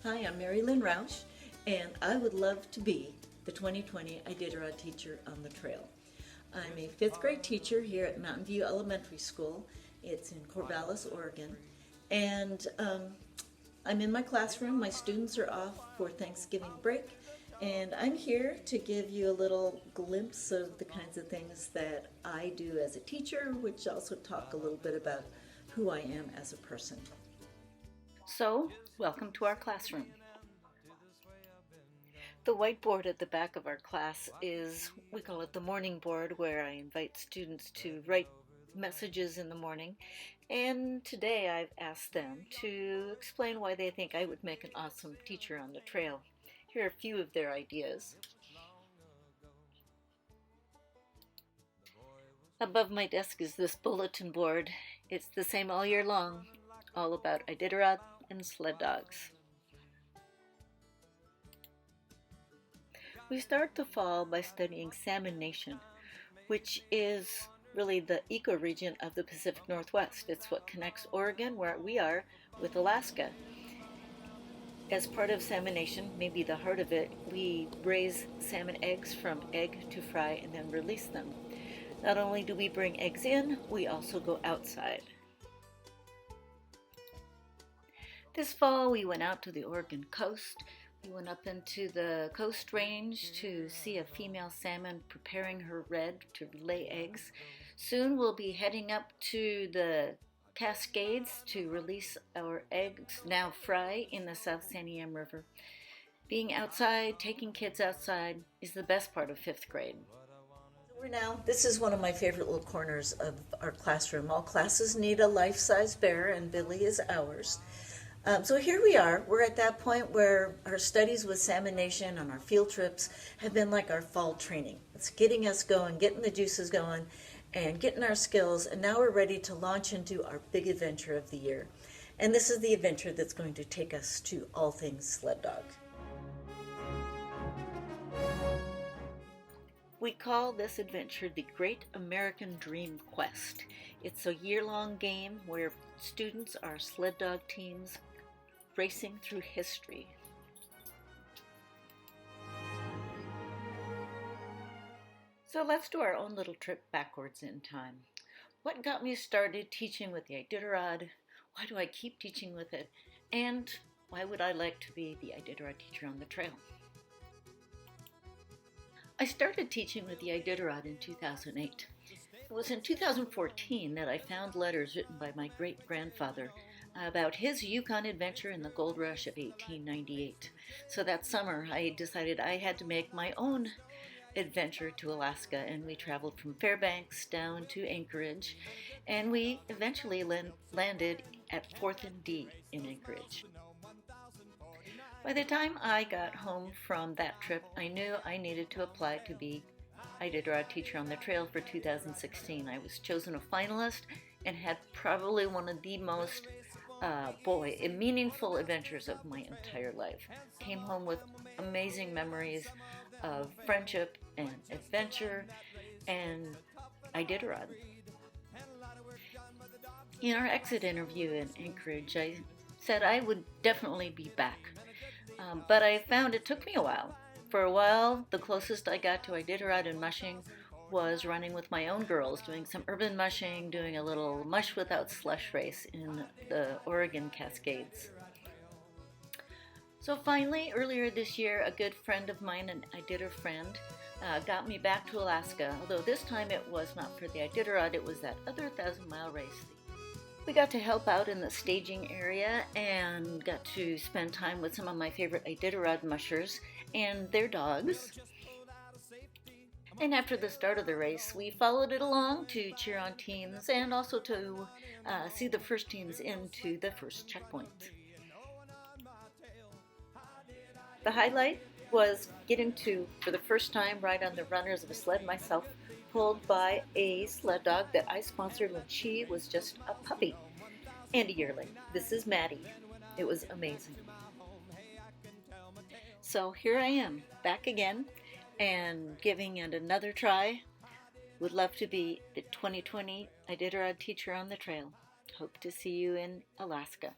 Hi, I'm Mary Lynn Roush, and I would love to be the 2020 Iditarod teacher on the trail. I'm a fifth grade teacher here at Mountain View Elementary School. It's in Corvallis, Oregon, and I'm in my classroom. My students are off for Thanksgiving break, and I'm here to give you a little glimpse of the kinds of things that I do as a teacher, which also talk a little bit about who I am as a person. So, welcome to our classroom. The whiteboard at the back of our class is, we call it the morning board, where I invite students to write messages in the morning. And today I've asked them to explain why they think I would make an awesome teacher on the trail. Here are a few of their ideas. Above my desk is this bulletin board. It's the same all year long, all about Iditarod and sled dogs. We start the fall by studying Salmon Nation, which is really the ecoregion of the Pacific Northwest. It's what connects Oregon, where we are, with Alaska. As part of Salmon Nation, maybe the heart of it, we raise salmon eggs from egg to fry and then release them. Not only do we bring eggs in, we also go outside. This fall we went out to the Oregon coast. We went up into the Coast Range to see a female salmon preparing her redd to lay eggs. Soon we'll be heading up to the Cascades to release our eggs, now fry, in the South San Diego River. Being outside, taking kids outside, is the best part of fifth grade. This is one of my favorite little corners of our classroom. All classes need a life-size bear, and Billy is ours. So here we are. We're at that point where our studies with Salmon Nation and our field trips have been like our fall training. It's getting us going, getting the juices going, and getting our skills, and now we're ready to launch into our big adventure of the year. And this is the adventure that's going to take us to all things sled dog. We call this adventure the Great American Dream Quest. It's a year-long game where students are sled dog teams racing through history. So let's do our own little trip backwards in time. What got me started teaching with the Iditarod? Why do I keep teaching with it? And why would I like to be the Iditarod teacher on the trail? I started teaching with the Iditarod in 2008. It was in 2014 that I found letters written by my great-grandfather about his Yukon adventure in the gold rush of 1898. So that summer I decided I had to make my own adventure to Alaska, and we traveled from Fairbanks down to Anchorage, and we eventually landed at 4th and D in Anchorage. By the time I got home from that trip, I knew I needed to apply to be Iditarod teacher on the trail for 2016. I was chosen a finalist and had probably one of the most meaningful adventures of my entire life. Came home with amazing memories of friendship and adventure and Iditarod. In our exit interview in Anchorage, I said I would definitely be back. But I found it took me a while. For a while, the closest I got to Iditarod and mushing was running with my own girls, doing some urban mushing, doing a little mush without slush race in the Oregon Cascades. So finally, earlier this year, a good friend of mine, an Iditarod friend, got me back to Alaska, although this time it was not for the Iditarod, it was that other 1,000-mile race. We got to help out in the staging area and got to spend time with some of my favorite Iditarod mushers and their dogs. And after the start of the race, we followed it along to cheer on teams and also to see the first teams into the first checkpoint. The highlight was getting to, for the first time, ride on the runners of a sled myself, pulled by a sled dog that I sponsored when she was just a puppy and a yearling. This is Maddie. It was amazing. So here I am, back again, and giving it another try. Would love to be the 2020 Iditarod teacher on the trail. Hope to see you in Alaska.